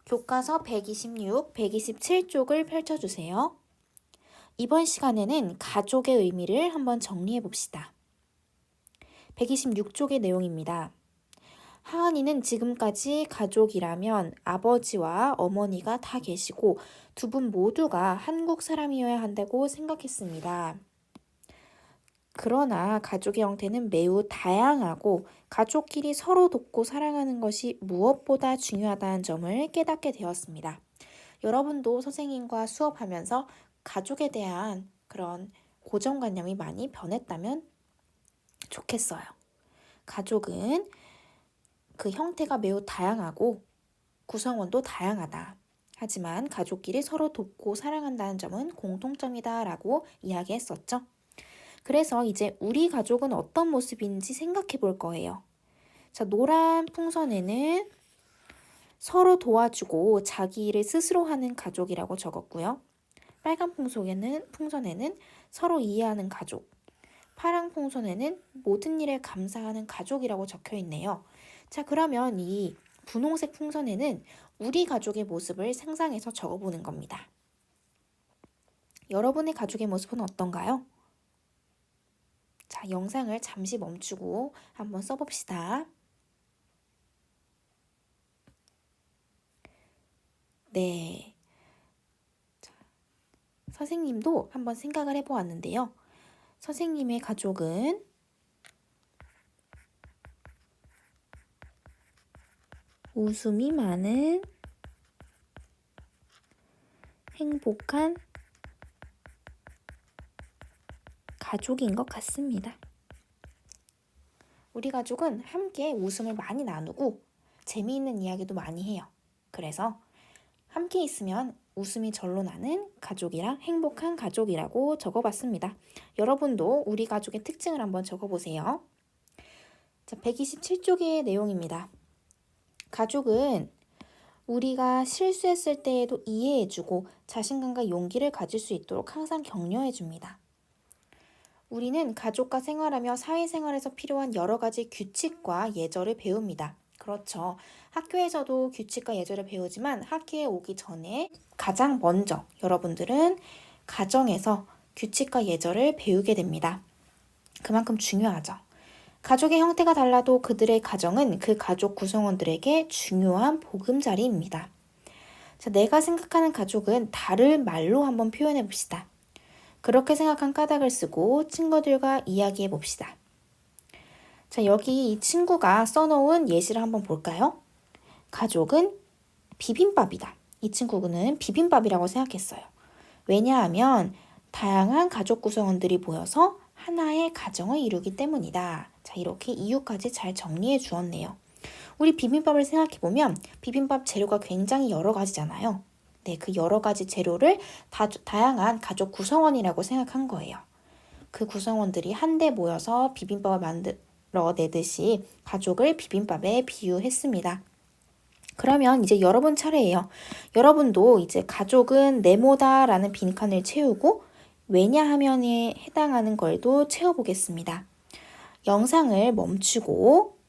교과서 126, 127쪽을 펼쳐주세요. 이번 시간에는 가족의 의미를 한번 정리해 봅시다. 126쪽의 내용입니다. 하은이는 지금까지 가족이라면 아버지와 어머니가 다 계시고 두 분 모두가 한국 사람이어야 한다고 생각했습니다. 그러나 가족의 형태는 매우 다양하고 가족끼리 서로 돕고 사랑하는 것이 무엇보다 중요하다는 점을 깨닫게 되었습니다. 여러분도 선생님과 수업하면서 가족에 대한 그런 고정관념이 많이 변했다면 좋겠어요. 가족은 그 형태가 매우 다양하고 구성원도 다양하다. 하지만 가족끼리 서로 돕고 사랑한다는 점은 공통점이다 라고 이야기했었죠. 그래서 이제 우리 가족은 어떤 모습인지 생각해 볼 거예요. 자, 노란 풍선에는 서로 도와주고 자기 일을 스스로 하는 가족이라고 적었고요. 빨간 풍선에는 서로 이해하는 가족, 파란 풍선에는 모든 일에 감사하는 가족이라고 적혀 있네요. 자, 그러면 이 분홍색 풍선에는 우리 가족의 모습을 상상해서 적어보는 겁니다. 여러분의 가족의 모습은 어떤가요? 자, 영상을 잠시 멈추고 한번 써봅시다. 네. 자, 선생님도 한번 생각을 해보았는데요. 선생님의 가족은 웃음이 많은 행복한 가족인 것 같습니다. 우리 가족은 함께 웃음을 많이 나누고 재미있는 이야기도 많이 해요. 그래서 함께 있으면 웃음이 절로 나는 가족이랑 행복한 가족이라고 적어봤습니다. 여러분도 우리 가족의 특징을 한번 적어보세요. 자, 127쪽의 내용입니다. 가족은 우리가 실수했을 때에도 이해해주고 자신감과 용기를 가질 수 있도록 항상 격려해줍니다. 우리는 가족과 생활하며 사회생활에서 필요한 여러 가지 규칙과 예절을 배웁니다. 그렇죠. 학교에서도 규칙과 예절을 배우지만 학교에 오기 전에 가장 먼저 여러분들은 가정에서 규칙과 예절을 배우게 됩니다. 그만큼 중요하죠. 가족의 형태가 달라도 그들의 가정은 그 가족 구성원들에게 중요한 보금자리입니다. 자, 내가 생각하는 가족은 다른 말로 한번 표현해 봅시다. 그렇게 생각한 까닭을 쓰고 친구들과 이야기해 봅시다. 자, 여기 이 친구가 써놓은 예시를 한번 볼까요? 가족은 비빔밥이다. 이 친구는 비빔밥이라고 생각했어요. 왜냐하면 다양한 가족 구성원들이 모여서 하나의 가정을 이루기 때문이다. 자, 이렇게 이유까지 잘 정리해 주었네요. 우리 비빔밥을 생각해 보면 비빔밥 재료가 굉장히 여러 가지잖아요. 네, 그 여러 가지 재료를 다양한 가족 구성원이라고 생각한 거예요. 그 구성원들이 한데 모여서 비빔밥을 만들어내듯이 가족을 비빔밥에 비유했습니다. 그러면 이제 여러분 차례예요. 여러분도 이제 가족은 네모다라는 빈칸을 채우고 왜냐하면에 해당하는 걸도 채워보겠습니다. 영상을 멈추고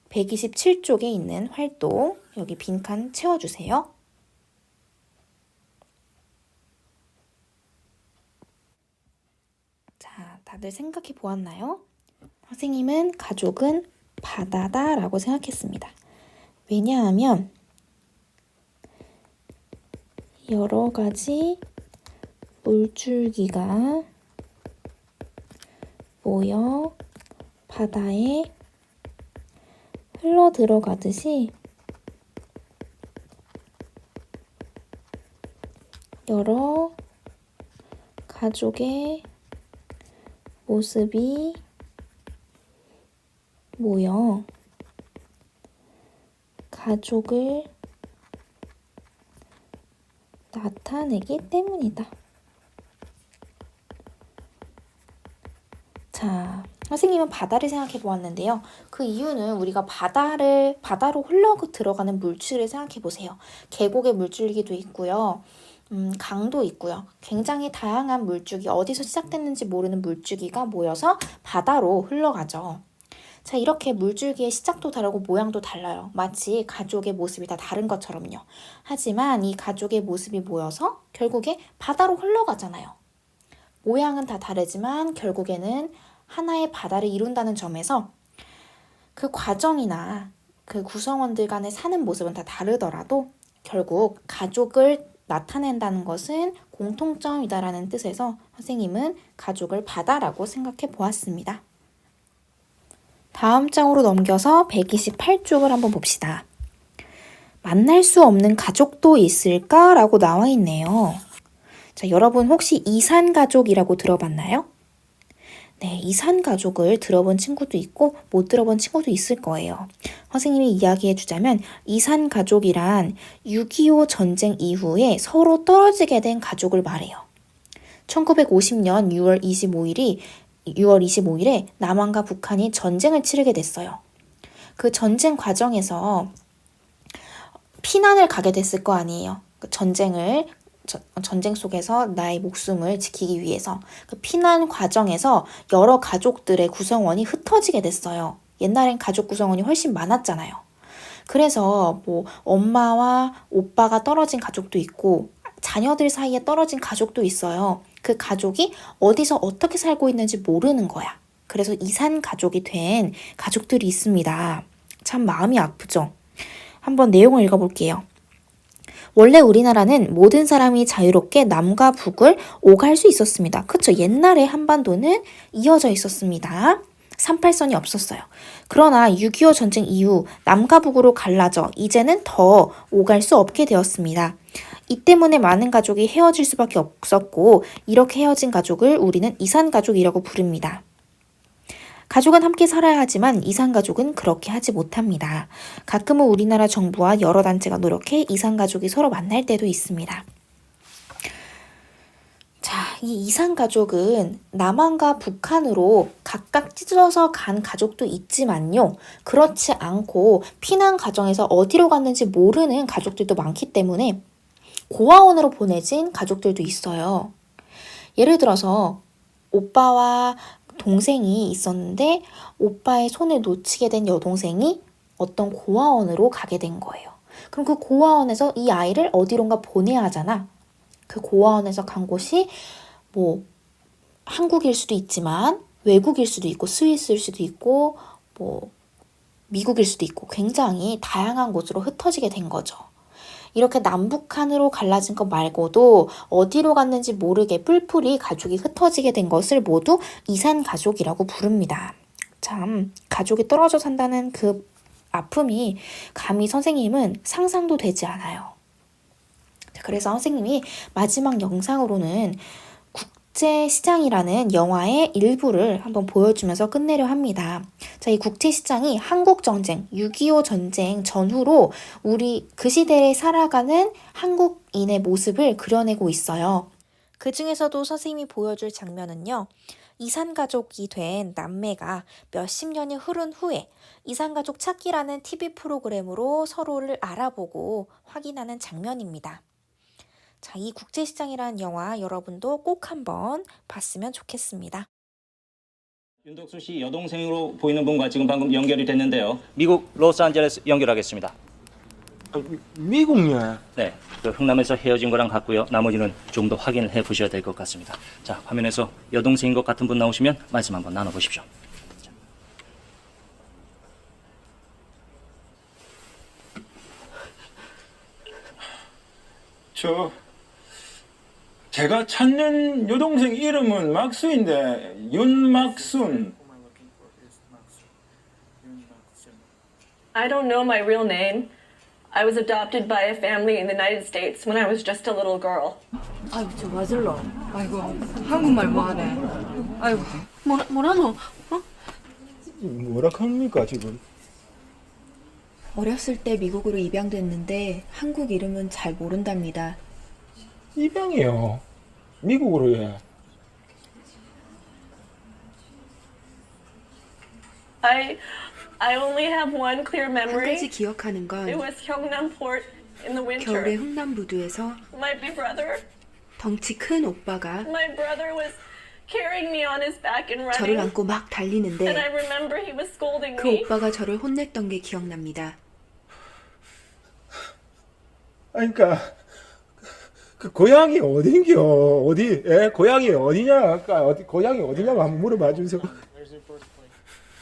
127쪽에 있는 활동, 여기 빈칸 채워주세요. 자, 다들 생각해 보았나요? 선생님은 가족은 바다다 라고 생각했습니다. 왜냐하면 여러 가지 물줄기가 모여 바다에 흘러 들어가듯이 여러 가족의 모습이 모여 가족을 나타내기 때문이다. 자, 선생님은 바다를 생각해 보았는데요. 그 이유는 우리가 바다로 흘러 들어가는 물줄을 생각해 보세요. 계곡의 물줄기도 있고요. 강도 있고요. 굉장히 다양한 물줄기, 어디서 시작됐는지 모르는 물줄기가 모여서 바다로 흘러가죠. 자, 이렇게 물줄기의 시작도 다르고 모양도 달라요. 마치 가족의 모습이 다 다른 것처럼요. 하지만 이 가족의 모습이 모여서 결국에 바다로 흘러가잖아요. 모양은 다 다르지만 결국에는 하나의 바다를 이룬다는 점에서 그 과정이나 그 구성원들 간의 사는 모습은 다 다르더라도 결국 가족을 나타낸다는 것은 공통점이다라는 뜻에서 선생님은 가족을 바다라고 생각해 보았습니다. 다음 장으로 넘겨서 128쪽을 한번 봅시다. 만날 수 없는 가족도 있을까라고 나와 있네요. 자, 여러분 혹시 이산가족이라고 들어봤나요? 네, 이산가족을 들어본 친구도 있고 못 들어본 친구도 있을 거예요. 선생님이 이야기해 주자면 이산가족이란 6.25 전쟁 이후에 서로 떨어지게 된 가족을 말해요. 1950년 6월 25일에 남한과 북한이 전쟁을 치르게 됐어요. 그 전쟁 과정에서 피난을 가게 됐을 거 아니에요. 그 전쟁 속에서 나의 목숨을 지키기 위해서 그 피난 과정에서 여러 가족들의 구성원이 흩어지게 됐어요. 옛날엔 가족 구성원이 훨씬 많았잖아요. 그래서 뭐 엄마와 오빠가 떨어진 가족도 있고 자녀들 사이에 떨어진 가족도 있어요. 그 가족이 어디서 어떻게 살고 있는지 모르는 거야. 그래서 이산 가족이 된 가족들이 있습니다. 참 마음이 아프죠? 한번 내용을 읽어볼게요. 원래 우리나라는 모든 사람이 자유롭게 남과 북을 오갈 수 있었습니다. 그쵸? 옛날에 한반도는 이어져 있었습니다. 38선이 없었어요. 그러나 6.25 전쟁 이후 남과 북으로 갈라져 이제는 더 오갈 수 없게 되었습니다. 이 때문에 많은 가족이 헤어질 수밖에 없었고 이렇게 헤어진 가족을 우리는 이산가족이라고 부릅니다. 가족은 함께 살아야 하지만 이산가족은 그렇게 하지 못합니다. 가끔은 우리나라 정부와 여러 단체가 노력해 이산가족이 서로 만날 때도 있습니다. 자, 이 이산가족은 남한과 북한으로 각각 찢어서 간 가족도 있지만요. 그렇지 않고 피난 과정에서 어디로 갔는지 모르는 가족들도 많기 때문에 고아원으로 보내진 가족들도 있어요. 예를 들어서 오빠와 동생이 있었는데 오빠의 손을 놓치게 된 여동생이 어떤 고아원으로 가게 된 거예요. 그럼 그 고아원에서 이 아이를 어디론가 보내야 하잖아. 그 고아원에서 간 곳이 뭐 한국일 수도 있지만 외국일 수도 있고 스위스일 수도 있고 뭐 미국일 수도 있고 굉장히 다양한 곳으로 흩어지게 된 거죠. 이렇게 남북한으로 갈라진 것 말고도 어디로 갔는지 모르게 뿔뿔이 가족이 흩어지게 된 것을 모두 이산가족이라고 부릅니다. 참, 가족이 떨어져 산다는 그 아픔이 감히 선생님은 상상도 되지 않아요. 그래서 선생님이 마지막 영상으로는 국제시장이라는 영화의 일부를 한번 보여주면서 끝내려 합니다. 자, 이 국제시장이 한국전쟁, 6.25 전쟁 전후로 우리 그 시대에 살아가는 한국인의 모습을 그려내고 있어요. 그 중에서도 선생님이 보여줄 장면은요. 이산가족이 된 남매가 몇십 년이 흐른 후에 이산가족 찾기라는 TV 프로그램으로 서로를 알아보고 확인하는 장면입니다. 자, 이 국제시장이라는 영화 여러분도 꼭 한번 봤으면 좋겠습니다. 윤덕수 씨 여동생으로 보이는 분과 지금 방금 연결이 됐는데요. 미국 로스앤젤레스 연결하겠습니다. 미국요? 네, 그 흥남에서 헤어진 거랑 같고요. 나머지는 좀 더 확인을 해 보셔야 될 것 같습니다. 자, 화면에서 여동생인 것 같은 분 나오시면 말씀 한번 나눠보십시오. 제가 찾는 여동생 이름은 막수인데 윤막순. I don't know my real name. I was adopted by a family in the United States when I was just a little girl. 아이고 저 맞을러. 아이고 한국말 뭐하네. 아이고 뭐라노? 뭐라 합니까 지금? 어렸을 때 미국으로 입양됐는데 한국 이름은 잘 모른답니다. 입양이요. 미국으로요. I only have one clear 한 가지 memory. 기억하는 건 It was Gyeongnam Port in the 겨울에 winter. 흥남부두에서 My brother 덩치 큰 오빠가 was carrying me on his back and 저를 running. 안고 막 And I 달리는데 remember he was scolding 그 me. 오빠가 저를 혼냈던 게 기억납니다. 아니, 그러니까 그 고향이 어딘겨? 어디? 예? 고향이 어디냐? 아까 고향이 어디냐고 한번 물어봐 주세요.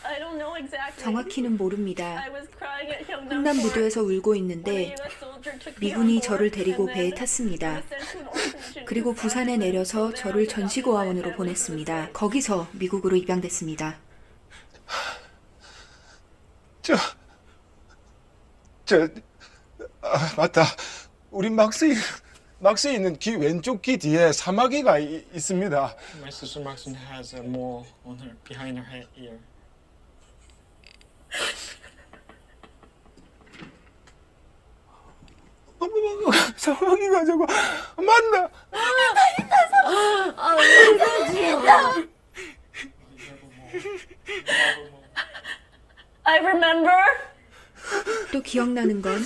I don't know exactly. 정확히는 모릅니다. I was crying at Gyeongnam 흥남 Fort 무도에서 울고 when a 있는데 US soldier took me on 미군이 board, 저를 데리고 and 배에 then 탔습니다. I was sent to an orphanage in 그리고 부산에 Busan. 내려서 There I 저를 was adopted by a 전시고아원으로 family 보냈습니다. from the 거기서 미국으로 입양됐습니다. 맞다. 우리 막스이는 귀 왼쪽 귀 뒤에 사마귀가 있습니다. My sister Maxine has a mole on her behind her head ear. 사마귀가 저거 맞나? I remember. 또 기억나는 건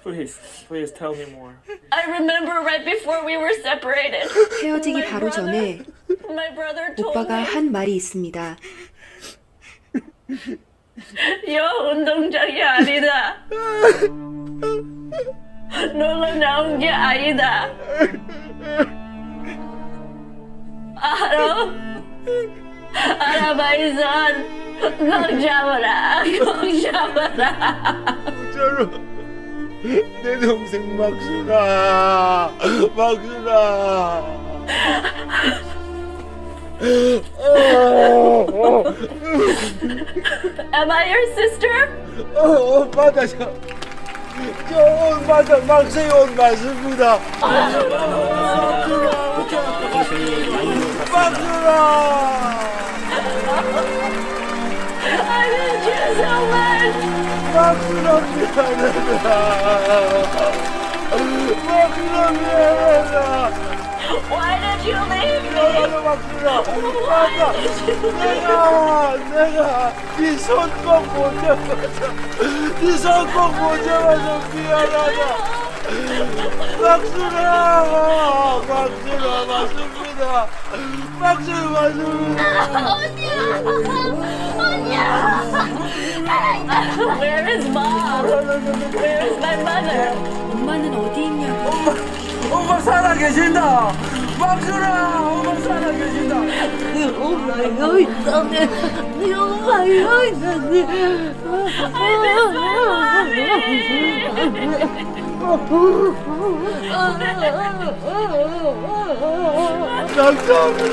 Please tell me more. I remember right before we were separated. 헤어지기 바로 전에 My brother told 오빠가 me, 한 말이 있습니다. 여 운동장이 아니다. 놀러 나온 게 아니다. 알아? 알아, 마이선. 꼭 잡아라. 꼭 잡아라. 저로 내 동생 막순아. Am I your sister? 맞아. 저옷 맞아. 막스의 옷 맞습니다. 막순아. I miss you so much. 막순아 미안하다. Why did you leave me? 막순아. 내가 네 손 꼭 못 잡아서 네 손 꼭 못 잡아서 미안하다. 막순아 맞습니다. 막순아 맞습니다. Where is mom? Where is my mother? 엄마는 어디 있냐고. 엄마 살아계신다. 막순아 엄마 살아계신다. 감사합니다.